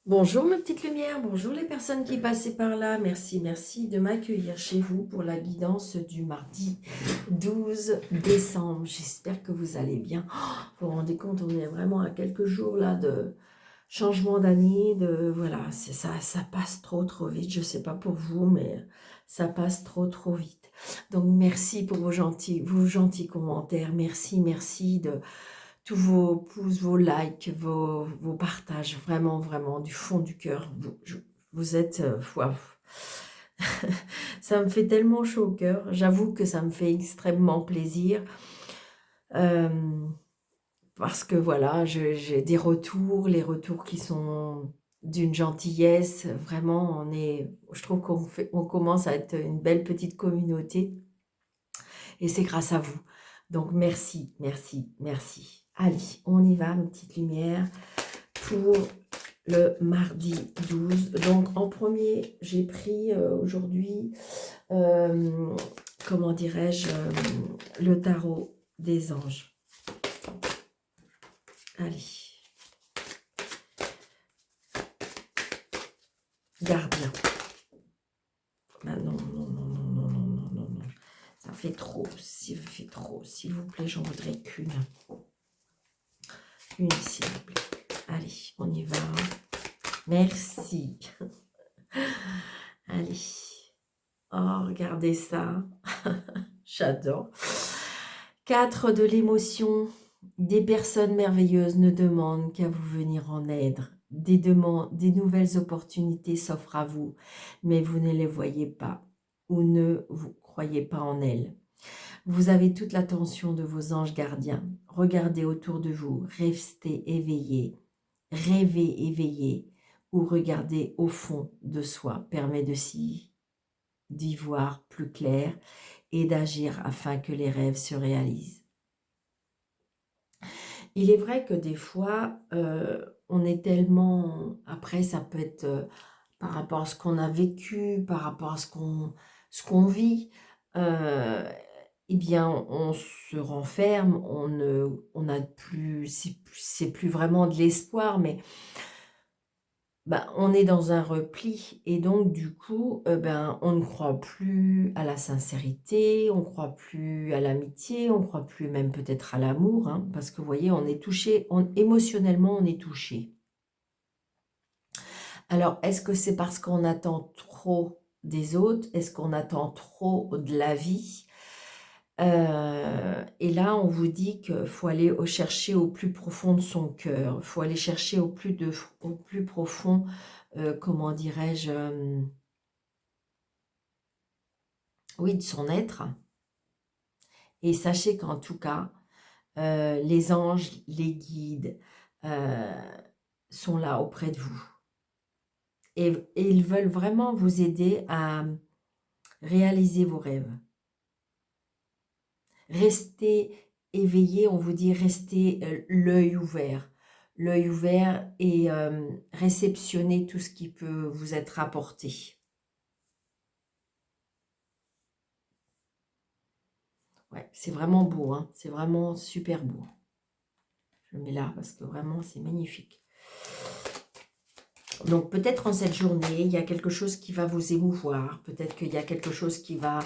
Bonjour mes petites lumières, bonjour les personnes qui passaient par là. Merci, merci de m'accueillir chez vous pour la guidance du mardi 12 décembre. J'espère que vous allez bien. Vous vous rendez compte, on est vraiment à quelques jours là de changement d'année, voilà, c'est ça, ça passe trop vite. Je sais pas pour vous, mais ça passe trop vite. Donc merci pour vos gentils commentaires. Merci de tous vos pouces, vos likes, vos partages, vraiment, du fond du cœur. Vous êtes... waouh. Ça me fait tellement chaud au cœur. J'avoue que ça me fait extrêmement plaisir. euh, Parce que voilà, j'ai des retours, les retours qui sont d'une gentillesse. Vraiment, je trouve on commence à être une belle petite communauté. Et c'est grâce à vous. Donc merci. Allez, on y va, mes petites lumières, pour le mardi 12. Donc en premier, j'ai pris aujourd'hui, comment dirais-je, le tarot des anges. Allez, gardien. Ah non. Ça fait trop, s'il vous plaît, j'en voudrais qu'une. Une, s'il vous plaît. Allez, on y va. Merci. Allez. Oh, regardez ça. J'adore. 4 de l'émotion. Des personnes merveilleuses ne demandent qu'à vous venir en aide. Des nouvelles opportunités s'offrent à vous, mais vous ne les voyez pas ou ne vous croyez pas en elles. Vous avez toute l'attention de vos anges gardiens. Regardez autour de vous, restez éveillés, rêvez éveillés ou regardez au fond de soi permet d'y voir plus clair et d'agir afin que les rêves se réalisent. Il est vrai que des fois, on est tellement... Après, ça peut être par rapport à ce qu'on a vécu, par rapport à ce qu'on vit. Eh bien, on se renferme, on a plus... C'est plus vraiment de l'espoir, mais on est dans un repli et donc du coup, on ne croit plus à la sincérité, on ne croit plus à l'amitié, on ne croit plus même peut-être à l'amour, hein, parce que vous voyez, on est touché, émotionnellement, on est touché. Alors, est-ce que c'est parce qu'on attend trop des autres? Est-ce qu'on attend trop de la vie? Et là, on vous dit qu'il faut aller chercher au plus profond de son cœur, il faut aller chercher au plus profond, comment dirais-je, oui, de son être. Et sachez qu'en tout cas, les anges, les guides, sont là auprès de vous. Et ils veulent vraiment vous aider à réaliser vos rêves. Restez éveillé, on vous dit restez l'œil ouvert. L'œil ouvert et réceptionnez tout ce qui peut vous être apporté. Ouais, c'est vraiment beau, hein, c'est vraiment super beau. Je le mets là parce que vraiment c'est magnifique. Donc peut-être en cette journée, il y a quelque chose qui va vous émouvoir, peut-être qu'il y a quelque chose qui va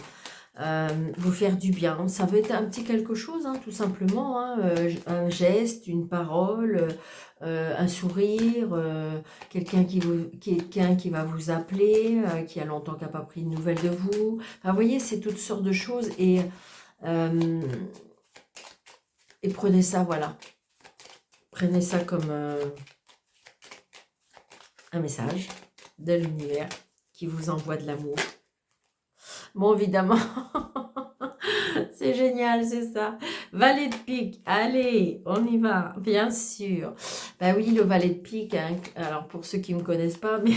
vous faire du bien. Ça veut être un petit quelque chose, hein, tout simplement, hein, un geste, une parole, un sourire, quelqu'un qui va vous appeler, qui a longtemps qui n'a pas pris de nouvelles de vous. Enfin, vous voyez, c'est toutes sortes de choses euh, et prenez ça, voilà. Prenez ça comme un message de l'univers qui vous envoie de l'amour. Bon, évidemment, c'est génial, c'est ça. Valet de pique, allez, on y va, bien sûr. Ben oui, le valet de pique, hein, alors pour ceux qui ne me connaissent pas, mais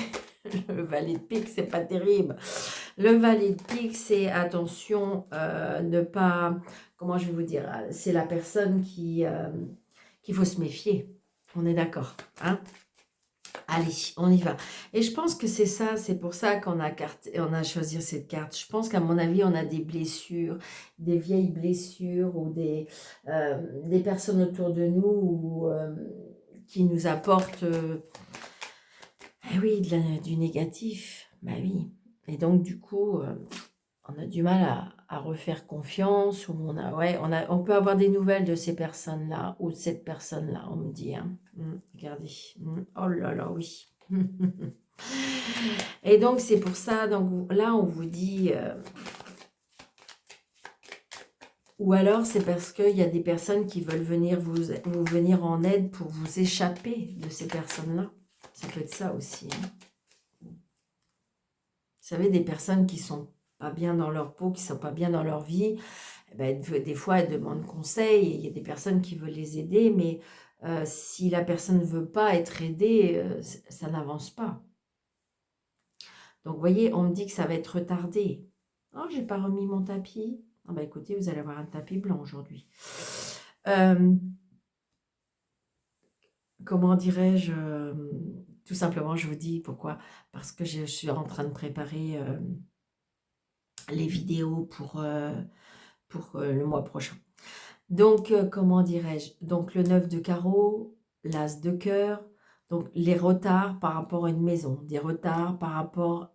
le valet de pique, c'est pas terrible. Le valet de pique, c'est attention, ne pas, comment je vais vous dire, c'est la personne qu'il faut se méfier. On est d'accord, hein? Allez, on y va. Et je pense que c'est ça, c'est pour ça on a choisi cette carte. Je pense qu'à mon avis, on a des blessures, des vieilles blessures ou des personnes autour de nous qui nous apportent Eh oui, du négatif. Bah oui. Et donc, du coup, on a du mal à refaire confiance. Ou ouais, on peut avoir des nouvelles de ces personnes-là ou de cette personne-là, on me dit. Hein. Regardez. Oh là là, oui. Et donc, c'est pour ça. Donc, là, on vous dit... ou alors, c'est parce qu'il y a des personnes qui veulent venir vous venir en aide pour vous échapper de ces personnes-là. Ça peut être ça aussi. Hein. Vous savez, des personnes qui sont pas bien dans leur peau, qui sont pas bien dans leur vie, eh ben, des fois, elles demandent conseil. Et il y a des personnes qui veulent les aider, mais si la personne ne veut pas être aidée, ça n'avance pas. Donc, vous voyez, on me dit que ça va être retardé. Oh, j'ai pas remis mon tapis. Ah bah écoutez, vous allez avoir un tapis blanc aujourd'hui. Comment dirais-je, tout simplement, je vous dis pourquoi. Parce que je suis en train de préparer les vidéos pour le mois prochain. Donc, comment dirais-je? Donc, le 9 de carreau, l'as de cœur, donc les retards par rapport à une maison, des retards par rapport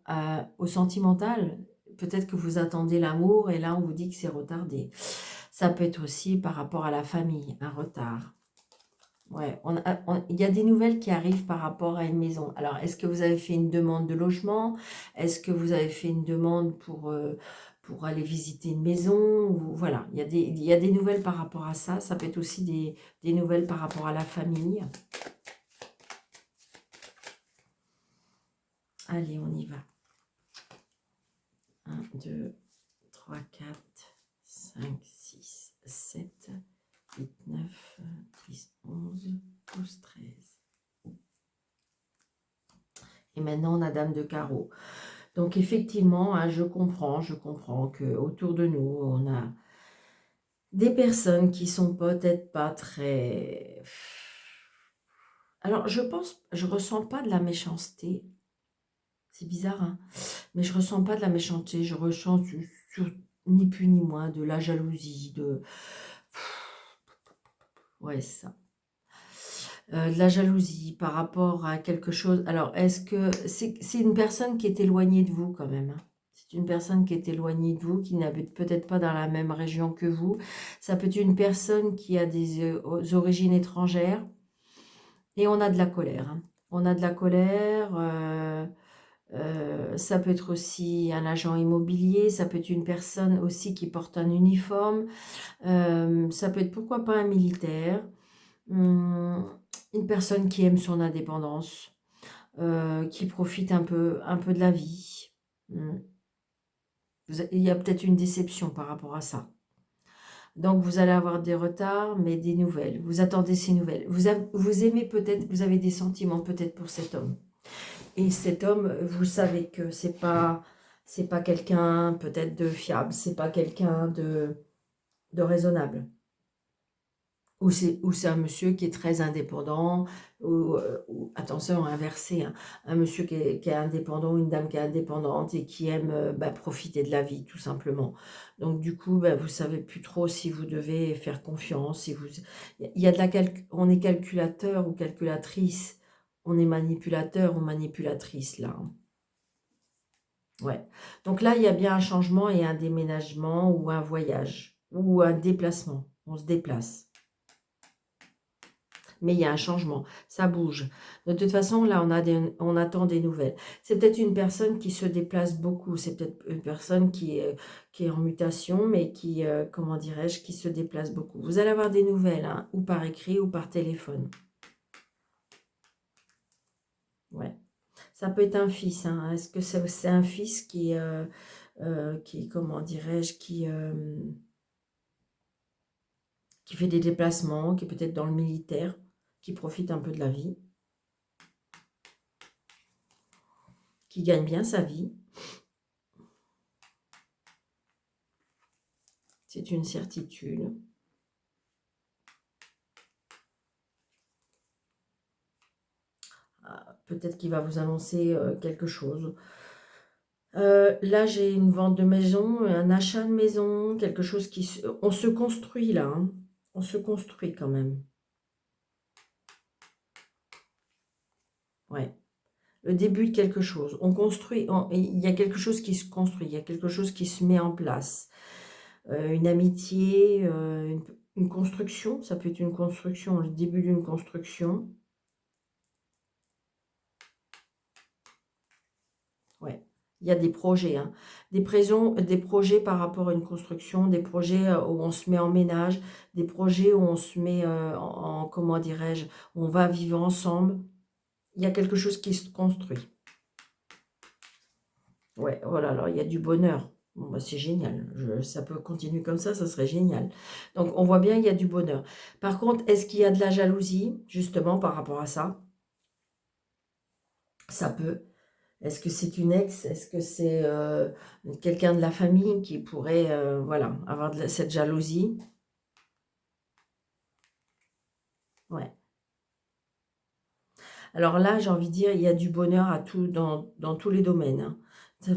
au sentimental. Peut-être que vous attendez l'amour et là, on vous dit que c'est retardé. Ça peut être aussi par rapport à la famille, un retard. Ouais, il y a des nouvelles qui arrivent par rapport à une maison. Alors, est-ce que vous avez fait une demande de logement? Est-ce que vous avez fait une demande pour aller visiter une maison? Voilà, il y a des nouvelles par rapport à ça. Ça peut être aussi des nouvelles par rapport à la famille. Allez, on y va. 1, 2, 3, 4, 5, 6, 7, 8, 9, 10, 11, 12, 13. Et maintenant, on a Dame de carreau. Donc, effectivement, hein, je comprends qu'autour de nous, on a des personnes qui sont peut-être pas très... Alors, je ressens pas de la méchanceté. C'est bizarre, hein, mais je ressens pas de la méchanceté. Je ressens ni plus ni moins de la jalousie, ouais, ça. De la jalousie par rapport à quelque chose. Alors, est-ce que c'est une personne qui est éloignée de vous quand même, hein? C'est une personne qui est éloignée de vous, qui n'habite peut-être pas dans la même région que vous. Ça peut être une personne qui a des origines étrangères. Et on a de la colère. Hein. On a de la colère. Ça peut être aussi un agent immobilier. Ça peut être une personne aussi qui porte un uniforme. Ça peut être pourquoi pas un militaire. Une personne qui aime son indépendance, qui profite un peu de la vie. Il y a peut-être une déception par rapport à ça. Donc, vous allez avoir des retards, mais des nouvelles. Vous attendez ces nouvelles. Vous aimez peut-être, vous avez des sentiments peut-être pour cet homme. Et cet homme, vous savez que c'est pas quelqu'un peut-être de fiable, c'est pas quelqu'un de raisonnable. Ou c'est un monsieur qui est très indépendant, ou attention, inversé, hein, un monsieur qui est indépendant, une dame qui est indépendante et qui aime profiter de la vie, tout simplement. Donc, du coup, vous ne savez plus trop si vous devez faire confiance. Si il y a on est calculateur ou calculatrice, on est manipulateur ou manipulatrice, là. Hein. Ouais. Donc là, il y a bien un changement et un déménagement ou un voyage ou un déplacement. On se déplace. Mais il y a un changement, ça bouge. De toute façon, là, on attend des nouvelles. C'est peut-être une personne qui se déplace beaucoup, c'est peut-être une personne qui est en mutation, mais qui, comment dirais-je, qui se déplace beaucoup. Vous allez avoir des nouvelles, hein, ou par écrit ou par téléphone. Ouais. Ça peut être un fils. Hein. Est-ce que c'est un fils qui comment dirais-je, qui fait des déplacements, qui est peut-être dans le militaire, qui profite un peu de la vie, qui gagne bien sa vie. C'est une certitude. Peut-être qu'il va vous annoncer quelque chose. Là, j'ai une vente de maison, un achat de maison, quelque chose qui... On se construit là. Hein. On se construit quand même. Ouais. le début de quelque chose. On construit, il y a quelque chose qui se construit, il y a quelque chose qui se met en place. Une amitié, une construction, ça peut être une construction, le début d'une construction. Ouais, il y a des projets, hein. Des projets par rapport à une construction, des projets où on se met en ménage, des projets où on se met comment dirais-je, on va vivre ensemble. Il y a quelque chose qui se construit. Ouais, voilà, alors il y a du bonheur. Bon, bah, c'est génial. Ça peut continuer comme ça serait génial. Donc, on voit bien, il y a du bonheur. Par contre, est-ce qu'il y a de la jalousie, justement, par rapport à ça? Ça peut. Est-ce que c'est une ex? Est-ce que c'est quelqu'un de la famille qui pourrait, voilà, avoir cette jalousie? Ouais. Alors là, j'ai envie de dire, il y a du bonheur à tout, dans tous les domaines, hein.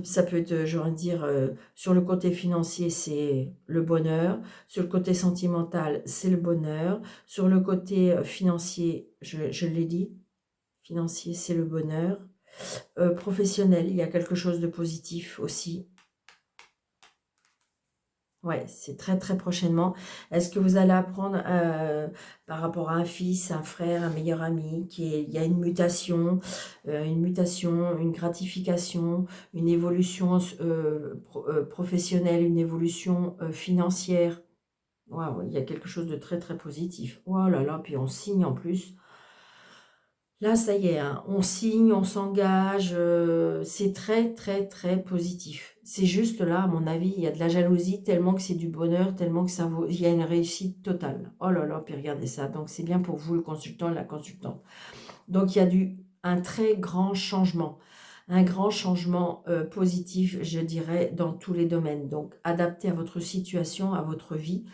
Ça peut être, j'ai envie de dire, sur le côté financier, c'est le bonheur. Sur le côté sentimental, c'est le bonheur. Sur le côté financier, je l'ai dit, financier, c'est le bonheur. Professionnel, il y a quelque chose de positif aussi. Ouais, c'est très très prochainement. Est-ce que vous allez apprendre par rapport à un fils, un frère, un meilleur ami, il y a une mutation, une gratification, une évolution professionnelle, une évolution financière. Waouh, il y a quelque chose de très très positif. Oh là là, puis on signe en plus. Là, ça y est, hein, on signe, on s'engage, c'est très, très, très positif. C'est juste là, à mon avis, il y a de la jalousie tellement que c'est du bonheur, tellement que ça vaut, il y a une réussite totale. Oh là là, puis regardez ça. Donc, c'est bien pour vous, le consultant et la consultante. Donc, il y a un très un grand changement positif, je dirais, dans tous les domaines. Donc, adapté à votre situation, à votre vie.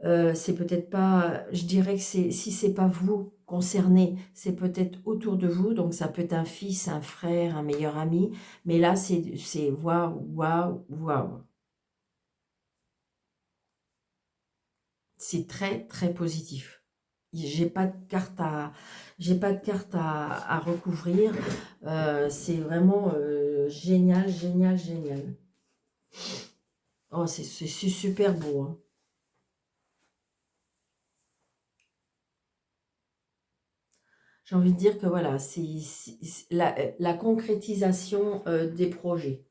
C'est peut-être pas, je dirais que si c'est pas vous concerné, c'est peut-être autour de vous, donc ça peut être un fils, un frère, un meilleur ami, mais là c'est waouh, waouh, waouh. C'est très très positif. J'ai pas de carte à, j'ai pas de carte à recouvrir. C'est vraiment génial, génial, génial. Oh, c'est super beau, hein. J'ai envie de dire que voilà, c'est la concrétisation des projets.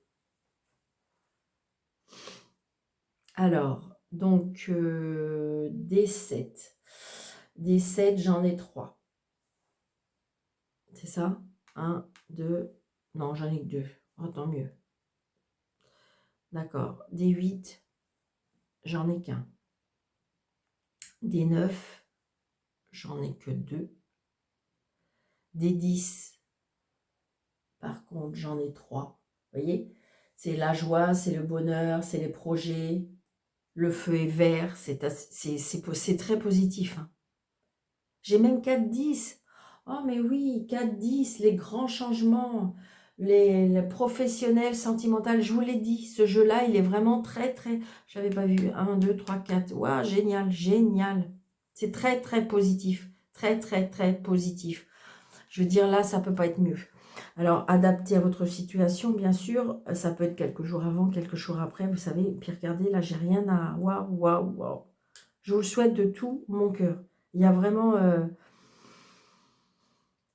Alors, donc, des 7. Des 7, j'en ai 3. C'est ça? Un, 2. Non, j'en ai que 2. Oh, tant mieux. D'accord. Des 8, j'en ai qu'un. Des 9, j'en ai que 2. Des 10, par contre, j'en ai 3. Vous voyez? C'est la joie, c'est le bonheur, c'est les projets. Le feu est vert, c'est très positif, hein. J'ai même 4-10. Oh, mais oui, 4-10, les grands changements, les professionnels, sentimentaux, je vous l'ai dit, ce jeu-là, il est vraiment très, très... Je n'avais pas vu. 1, 2, 3, 4. Waouh, génial, génial. C'est très, très positif. Très, très, très positif. Je veux dire, là, ça ne peut pas être mieux. Alors, adapté à votre situation, bien sûr, ça peut être quelques jours avant, quelques jours après, vous savez. Puis regardez, là, j'ai rien à... Waouh, waouh, waouh. Je vous le souhaite de tout mon cœur. Il y a vraiment...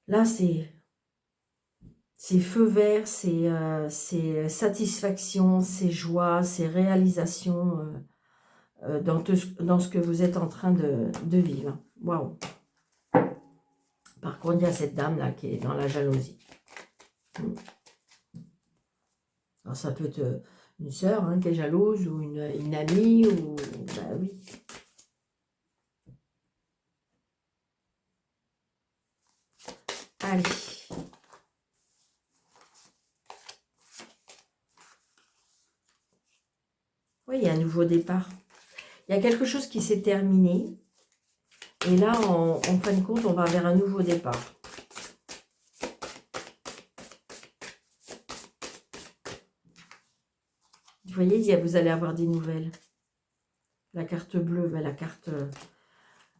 là, c'est feu vert, c'est satisfaction, c'est joie, c'est réalisation dans ce que vous êtes en train de vivre. Waouh. Par contre, il y a cette dame-là qui est dans la jalousie. Alors, ça peut être une sœur hein, qui est jalouse, ou une amie, ou... Bah oui. Allez. Oui, il y a un nouveau départ. Il y a quelque chose qui s'est terminé. Et là, en fin de compte, on va vers un nouveau départ. Vous voyez, vous allez avoir des nouvelles. La carte bleue, la carte...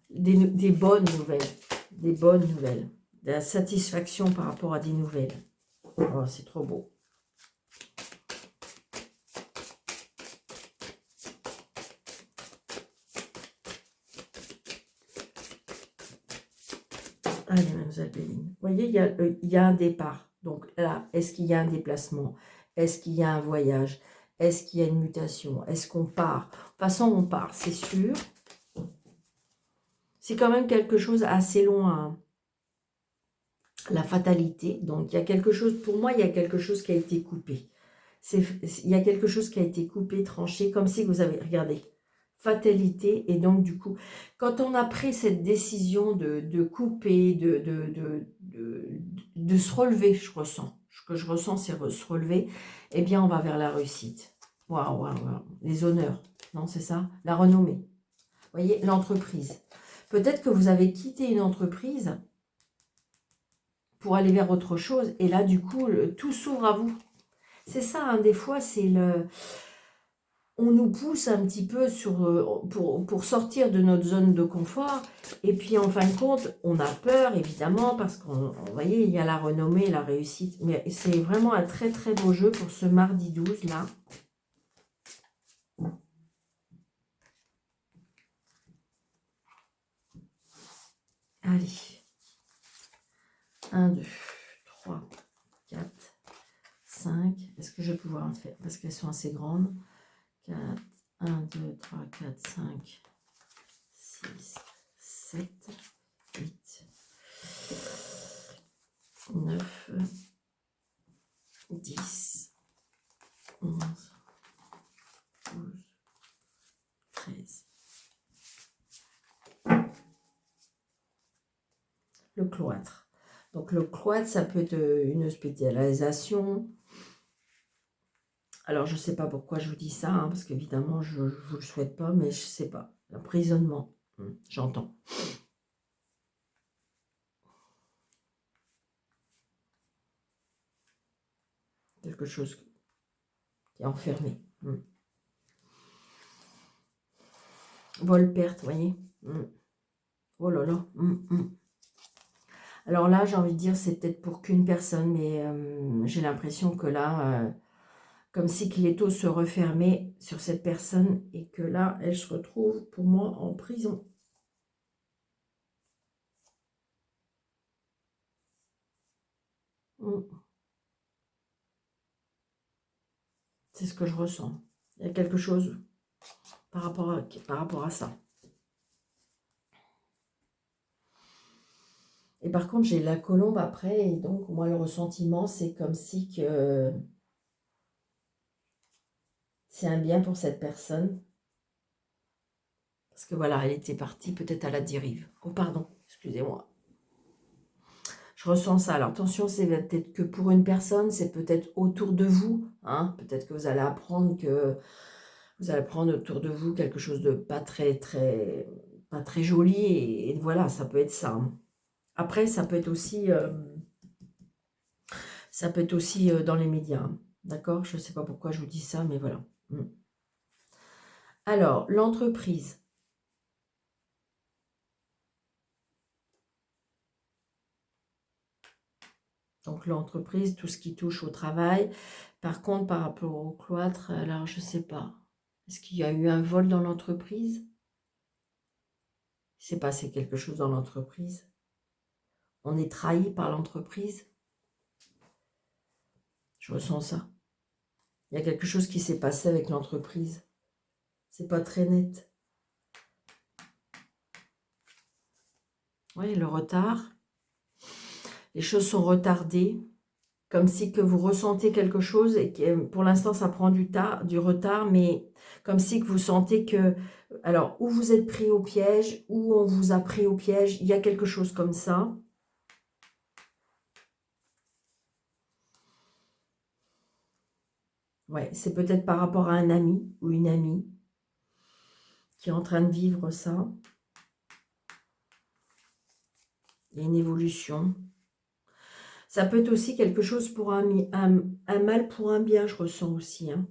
des bonnes nouvelles. Des bonnes nouvelles. De la satisfaction par rapport à des nouvelles. Oh, c'est trop beau. Allez, mademoiselle Béline. Vous voyez, il y a un départ. Donc là, est-ce qu'il y a un déplacement? Est-ce qu'il y a un voyage? Est-ce qu'il y a une mutation? Est-ce qu'on part? De toute façon, on part, c'est sûr. C'est quand même quelque chose assez loin. La fatalité. Donc, il y a quelque chose, pour moi, il y a quelque chose qui a été coupé. Il y a quelque chose qui a été coupé, tranché, comme si vous avez, regardez, fatalité. Et donc, du coup, quand on a pris cette décision de couper, de se relever, je ressens. Ce que je ressens, c'est se relever. Eh bien, on va vers la réussite. Waouh, waouh, waouh. Les honneurs. Non, c'est ça? La renommée. Vous voyez, l'entreprise. Peut-être que vous avez quitté une entreprise pour aller vers autre chose. Et là, du coup, tout s'ouvre à vous. C'est ça, hein, des fois, c'est le... On nous pousse un petit peu pour sortir de notre zone de confort. Et puis, en fin de compte, on a peur, évidemment, parce qu'on, vous voyez, il y a la renommée, la réussite. Mais c'est vraiment un très, très beau jeu pour ce mardi 12, là. Allez. 1, 2, 3, 4, 5. Est-ce que je vais pouvoir en faire? Parce qu'elles sont assez grandes. 4, 1, 2, 3, 4, 5, 6, 7, 8, 9, 10, 11, 12, 13. Le cloître. Donc le cloître, ça peut être une hospitalisation. Alors je ne sais pas pourquoi je vous dis ça, hein, parce qu'évidemment je ne vous le souhaite pas, mais je ne sais pas. L'emprisonnement, j'entends. Quelque chose qui est enfermé. Vol-perte, vous voyez. Oh là là. Alors là, j'ai envie de dire, c'est peut-être pour qu'une personne, mais j'ai l'impression que là, comme si que l'étau se refermait sur cette personne et que là, elle se retrouve, pour moi, en prison. C'est ce que je ressens. Il y a quelque chose par rapport à ça. Et par contre, j'ai la colombe après, et donc, moi, le ressentiment, c'est comme si que c'est un bien pour cette personne. Parce que voilà, elle était partie peut-être à la dérive. Oh, pardon, excusez-moi. Je ressens ça. Alors, attention, c'est peut-être que pour une personne, c'est peut-être autour de vous. Hein. Peut-être que vous allez apprendre autour de vous quelque chose de pas très joli. Et voilà, ça peut être ça. Hein. Après, ça peut être aussi dans les médias. Hein. D'accord? Je ne sais pas pourquoi je vous dis ça, mais voilà. Alors, l'entreprise. Donc, l'entreprise, tout ce qui touche au travail. Par contre, par rapport au cloître, alors, je ne sais pas. Est-ce qu'il y a eu un vol dans l'entreprise? Il s'est passé quelque chose dans l'entreprise? On est trahi par l'entreprise? Je ressens ça. Il y a quelque chose qui s'est passé avec l'entreprise. C'est pas très net. Oui, le retard. Les choses sont retardées. Comme si que vous ressentez quelque chose et que pour l'instant ça prend du retard, mais comme si que vous sentez que, alors, ou vous êtes pris au piège, ou on vous a pris au piège, il y a quelque chose comme ça. Ouais, c'est peut-être par rapport à un ami ou une amie qui est en train de vivre ça. Il y a une évolution. Ça peut être aussi quelque chose pour un mal pour un bien, je ressens aussi. Hein.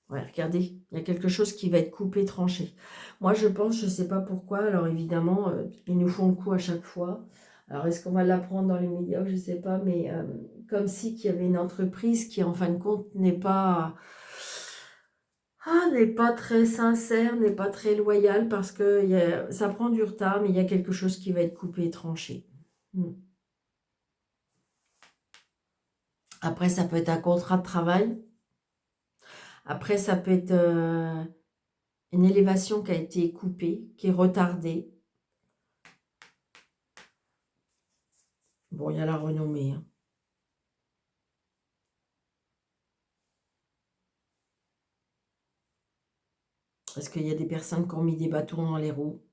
Ouais, regardez, il y a quelque chose qui va être coupé, tranché. Moi, je pense, je ne sais pas pourquoi, alors évidemment, ils nous font le coup à chaque fois. Alors, est-ce qu'on va l'apprendre dans les médias? Je ne sais pas, mais comme si qu'il y avait une entreprise qui, en fin de compte, n'est pas très sincère, n'est pas très loyale, parce que ça prend du retard, mais il y a quelque chose qui va être coupé et tranché. Hmm. Après, ça peut être un contrat de travail. Après, ça peut être une élévation qui a été coupée, qui est retardée. Bon, il y a la renommée, hein. Parce qu'il y a des personnes qui ont mis des bâtons dans les roues.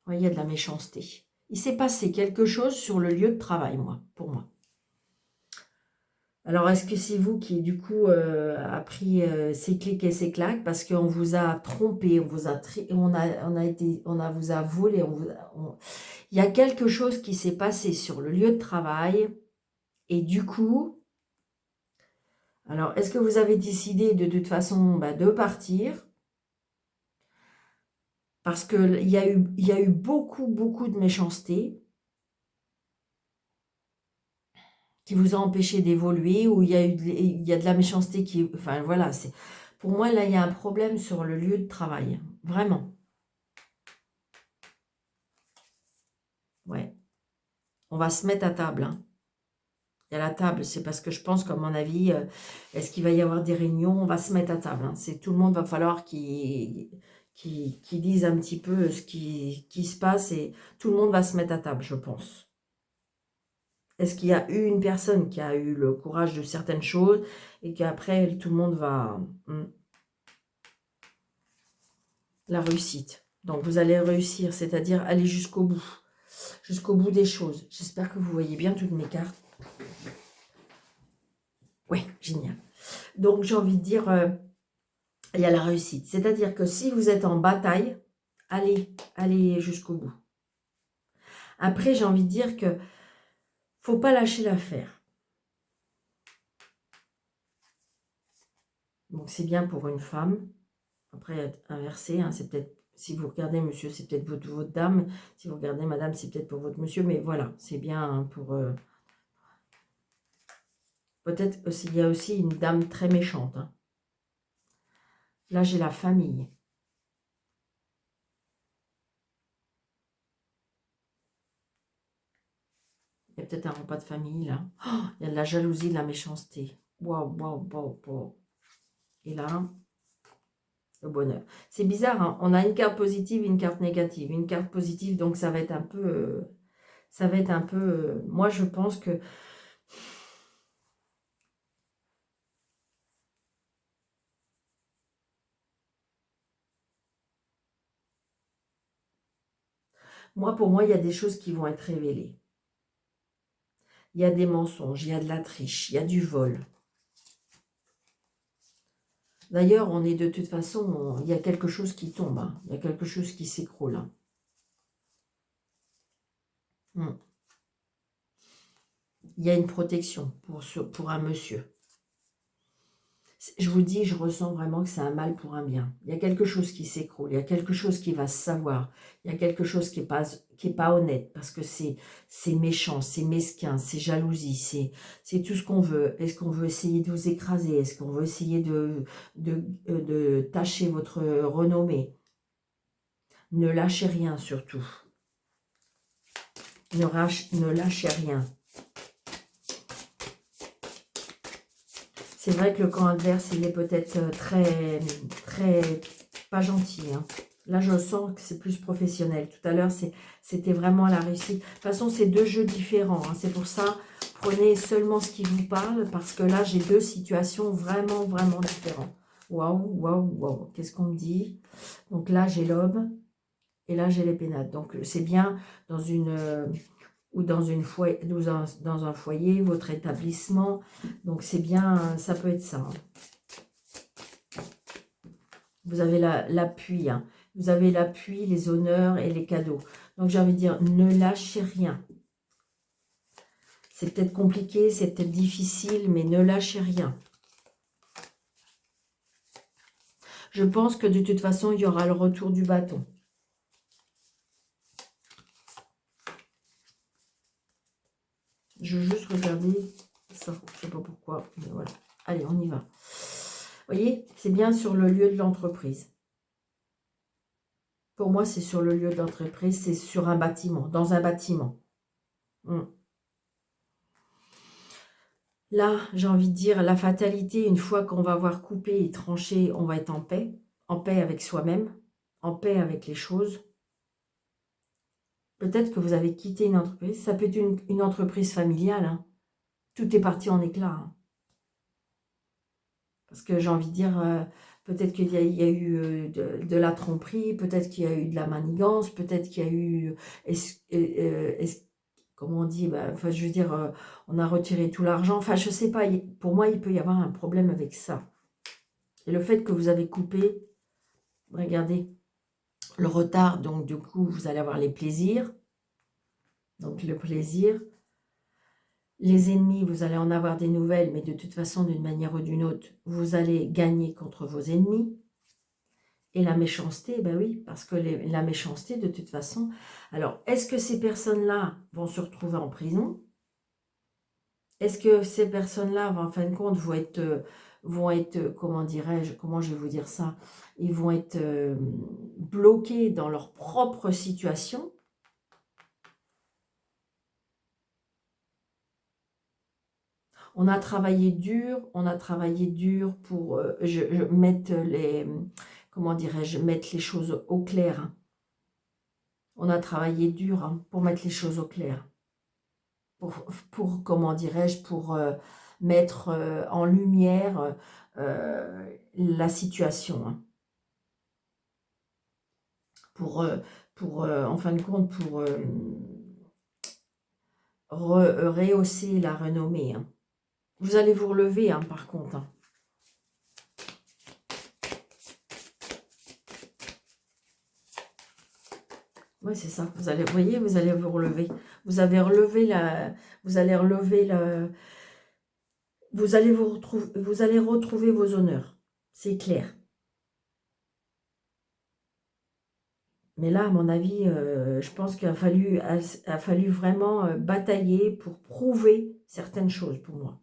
Ouais, il y a de la méchanceté. Il s'est passé quelque chose sur le lieu de travail, pour moi. Alors, est-ce que c'est vous qui, du coup, a pris ces clics et ces claques parce qu'on vous a trompé, on vous a, vous a volé, il y a quelque chose qui s'est passé sur le lieu de travail et du coup, alors, est-ce que vous avez décidé de toute façon de partir? Parce qu'il y a eu beaucoup, beaucoup de méchanceté qui vous a empêché d'évoluer, ou il y a de la méchanceté qui... Enfin, voilà, pour moi, là, il y a un problème sur le lieu de travail. Vraiment. Ouais. On va se mettre à table, hein. Et à la table, c'est parce que je pense, comme mon avis, est-ce qu'il va y avoir des réunions? On va se mettre à table, hein. Tout le monde va falloir qu'il dise un petit peu ce qui se passe, et tout le monde va se mettre à table, je pense. Est-ce qu'il y a eu une personne qui a eu le courage de certaines choses et qu'après, tout le monde va... La réussite. Donc, vous allez réussir, c'est-à-dire aller jusqu'au bout des choses. J'espère que vous voyez bien toutes mes cartes. Oui, génial. Donc, j'ai envie de dire, il y a la réussite. C'est-à-dire que si vous êtes en bataille, allez jusqu'au bout. Après, j'ai envie de dire que faut pas lâcher l'affaire. Donc, c'est bien pour une femme. Après, inversé, hein, c'est peut-être, si vous regardez monsieur, c'est peut-être votre dame. Si vous regardez madame, c'est peut-être pour votre monsieur. Mais voilà, c'est bien, hein, pour... peut-être qu'il y a aussi une dame très méchante, hein. Là, j'ai la famille. Il y a peut-être un repas de famille, là. Oh, il y a de la jalousie, de la méchanceté. Waouh, waouh, waouh, waouh. Et là, le bonheur. C'est bizarre, hein. On a une carte positive, une carte négative. Une carte positive, donc ça va être un peu... moi, je pense que... Pour moi, il y a des choses qui vont être révélées. Il y a des mensonges, il y a de la triche, il y a du vol. D'ailleurs, on est de toute façon, il y a quelque chose qui tombe, hein. Il y a quelque chose qui s'écroule, hein. Il y a une protection pour un monsieur. Je vous dis, je ressens vraiment que c'est un mal pour un bien. Il y a quelque chose qui s'écroule, il y a quelque chose qui va se savoir, il y a quelque chose qui est pas honnête, parce que c'est méchant, c'est mesquin, c'est jalousie, c'est tout ce qu'on veut. Est-ce qu'on veut essayer de vous écraser? Est-ce qu'on veut essayer de tâcher votre renommée? Ne lâchez rien surtout. Ne lâchez rien. C'est vrai que le camp adverse, il est peut-être très, très pas gentil, hein. Là, je sens que c'est plus professionnel. Tout à l'heure, c'était vraiment la réussite. De toute façon, c'est deux jeux différents, hein. C'est pour ça, prenez seulement ce qui vous parle, parce que là, j'ai deux situations vraiment, vraiment différentes. Waouh, waouh, waouh. Qu'est-ce qu'on me dit? Donc là, j'ai l'homme et là, j'ai les pénates. Donc, c'est bien dans une... ou dans un foyer, votre établissement. Donc, c'est bien, ça peut être ça, hein. Vous avez l'appui, hein. Vous avez l'appui, les honneurs et les cadeaux. Donc, j'ai envie de dire, ne lâchez rien. C'est peut-être compliqué, c'est peut-être difficile, mais ne lâchez rien. Je pense que de toute façon, il y aura le retour du bâton. Je veux juste regarder ça. Je sais pas pourquoi, mais voilà. Allez, on y va. Vous voyez, c'est bien sur le lieu de l'entreprise. Pour moi, c'est sur le lieu de l'entreprise, c'est sur un bâtiment, dans un bâtiment. Là, j'ai envie de dire, la fatalité, une fois qu'on va avoir coupé et tranché, on va être en paix avec soi-même, en paix avec les choses. Peut-être que vous avez quitté une entreprise, ça peut être une entreprise familiale, hein. Tout est parti en éclats, hein. Parce que j'ai envie de dire, peut-être qu'il y a eu de la tromperie, peut-être qu'il y a eu de la manigance, peut-être qu'il y a eu, comment on dit, enfin, je veux dire, on a retiré tout l'argent, enfin, je sais pas, pour moi, il peut y avoir un problème avec ça. Et le fait que vous avez coupé, regardez, le retard, donc du coup, vous allez avoir les plaisirs, donc le plaisir. Les ennemis, vous allez en avoir des nouvelles, mais de toute façon, d'une manière ou d'une autre, vous allez gagner contre vos ennemis. Et la méchanceté, ben oui, parce que la méchanceté, de toute façon... Alors, est-ce que ces personnes-là vont se retrouver en prison? Est-ce que ces personnes-là, en fin de compte, vont être comment dirais-je, comment je vais vous dire ça? Ils vont être bloqués dans leur propre situation? On a travaillé dur pour mettre comment dirais-je, mettre les choses au clair, hein. On a travaillé dur, hein, pour mettre les choses au clair. Comment dirais-je, pour mettre en lumière la situation, hein. En fin de compte, pour rehausser la renommée, hein. Vous allez vous relever, hein, par contre, hein. Oui, c'est ça. Vous voyez, vous allez vous relever. Vous allez relever vous allez retrouver vos honneurs. C'est clair. Mais là, à mon avis, je pense qu'il a fallu vraiment batailler pour prouver certaines choses pour moi.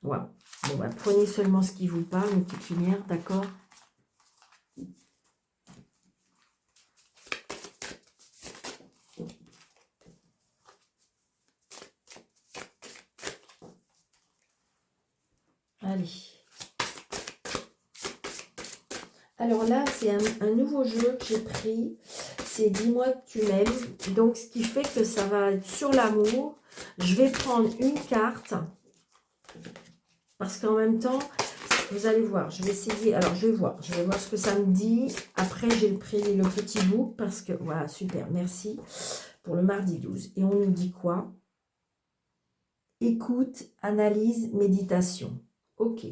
Voilà. Bon, prenez seulement ce qui vous parle, une petite lumière, d'accord? Allez. Alors là, c'est un nouveau jeu que j'ai pris. C'est Dis-moi que tu m'aimes. Donc, ce qui fait que ça va être sur l'amour. Je vais prendre une carte. Parce qu'en même temps, vous allez voir. Je vais essayer. Alors, je vais voir. Je vais voir ce que ça me dit. Après, j'ai pris le petit bout. Parce que, voilà, super. Merci pour le mardi 12. Et on nous dit quoi? Écoute, analyse, méditation. Ok.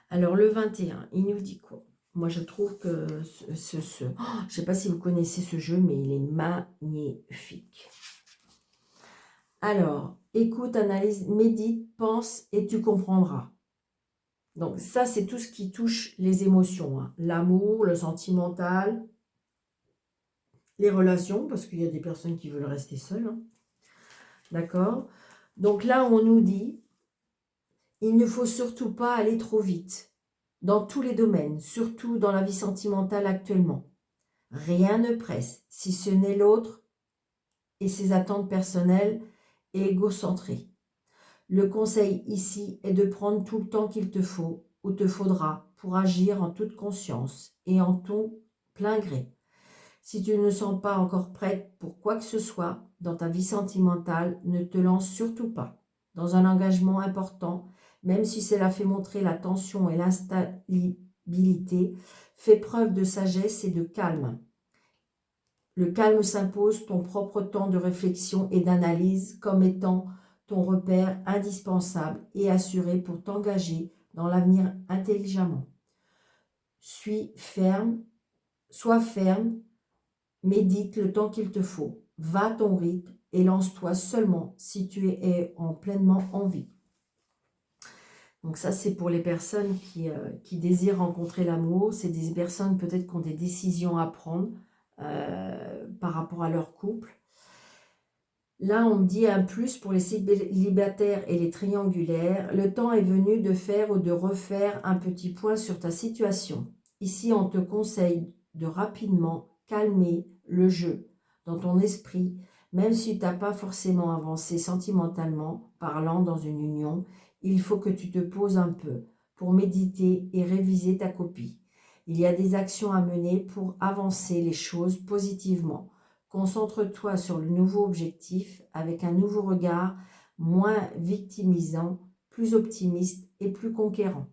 Alors, le 21, il nous dit quoi? Moi, je trouve que je ne sais pas si vous connaissez ce jeu, mais il est magnifique. Alors, écoute, analyse, médite, pense et tu comprendras. Donc, ça, c'est tout ce qui touche les émotions, hein. L'amour, le sentimental, les relations, parce qu'il y a des personnes qui veulent rester seules, hein. D'accord? Donc là, on nous dit, il ne faut surtout pas aller trop vite, dans tous les domaines, surtout dans la vie sentimentale actuellement. Rien ne presse, si ce n'est l'autre et ses attentes personnelles et égocentrées. Le conseil ici est de prendre tout le temps qu'il te faut ou te faudra pour agir en toute conscience et en ton plein gré. Si tu ne sens pas encore prête pour quoi que ce soit dans ta vie sentimentale, ne te lance surtout pas dans un engagement important, même si cela fait montrer la tension et l'instabilité. Fais preuve de sagesse et de calme. Le calme s'impose, ton propre temps de réflexion et d'analyse comme étant ton repère indispensable et assuré pour t'engager dans l'avenir intelligemment. Sois ferme, médite le temps qu'il te faut, va à ton rythme et lance-toi seulement si tu es en pleinement envie. Donc ça, c'est pour les personnes qui désirent rencontrer l'amour. C'est des personnes peut-être qui ont des décisions à prendre. par rapport à leur couple. Là, on me dit un plus pour les célibataires et les triangulaires. Le temps est venu de faire ou de refaire un petit point sur ta situation. Ici, on te conseille de rapidement calmer le jeu dans ton esprit, même si tu n'as pas forcément avancé sentimentalement parlant dans une union. Il faut que tu te poses un peu pour méditer et réviser ta copie. Il y a des actions à mener pour avancer les choses positivement. Concentre-toi sur le nouveau objectif avec un nouveau regard, moins victimisant, plus optimiste et plus conquérant.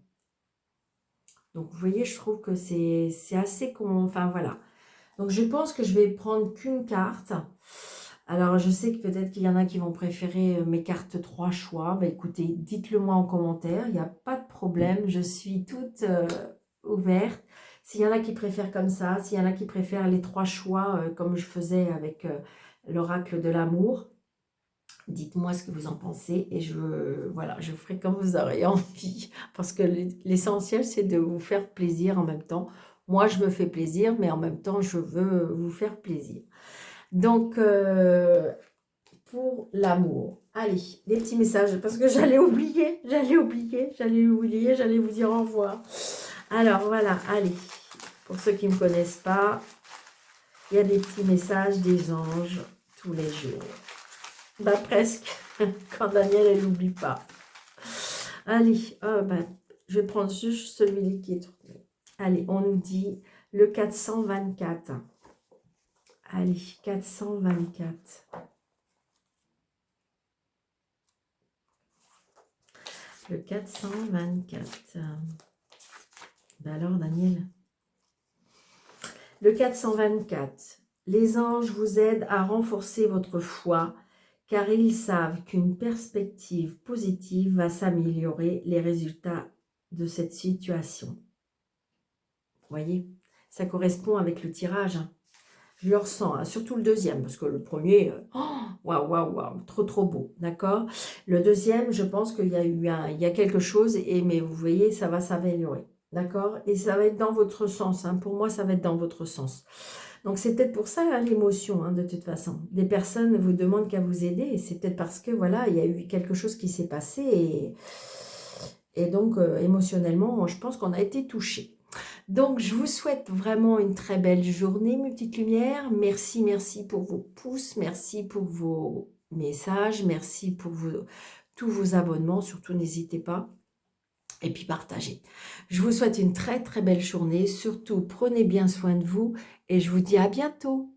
Donc, vous voyez, je trouve que c'est assez... Enfin, voilà. Donc, je pense que je vais prendre qu'une carte. Alors, je sais que peut-être qu'il y en a qui vont préférer mes cartes 3 choix. Bah, écoutez, dites-le moi en commentaire. Il n'y a pas de problème. Je suis toute ouverte. S'il y en a qui préfèrent comme ça, s'il y en a qui préfèrent les 3 choix comme je faisais avec l'oracle de l'amour, dites-moi ce que vous en pensez et voilà, je ferai comme vous aurez envie. Parce que l'essentiel, c'est de vous faire plaisir en même temps. Moi, je me fais plaisir, mais en même temps, je veux vous faire plaisir. Donc, pour l'amour, allez, des petits messages, parce que j'allais oublier, j'allais vous dire au revoir. Alors, voilà, allez, pour ceux qui ne me connaissent pas, il y a des petits messages des anges tous les jours. Bah, presque, quand Daniel, elle n'oublie pas. Allez, je vais prendre juste celui qui est tourné. Allez, on nous dit le 424. Allez, 424. Le 424. Ben alors, Daniel. Le 424. Les anges vous aident à renforcer votre foi, car ils savent qu'une perspective positive va s'améliorer les résultats de cette situation. Vous voyez, ça correspond avec le tirage. Je le ressens, surtout le deuxième, parce que le premier, waouh, waouh, waouh, trop, trop beau, d'accord. Le deuxième, je pense qu'il y a eu il y a quelque chose, mais vous voyez, ça va s'améliorer, d'accord. Et ça va être dans votre sens, pour moi, ça va être dans votre sens. Donc, c'est peut-être pour ça l'émotion, de toute façon. Des personnes vous demandent qu'à vous aider, et c'est peut-être parce que, voilà, il y a eu quelque chose qui s'est passé, et donc, émotionnellement, je pense qu'on a été touché. Donc, je vous souhaite vraiment une très belle journée, mes petites lumières. Merci, merci pour vos pouces, merci pour vos messages, merci pour tous vos abonnements. Surtout, n'hésitez pas. Et puis, partagez. Je vous souhaite une très, très belle journée. Surtout, prenez bien soin de vous et je vous dis à bientôt.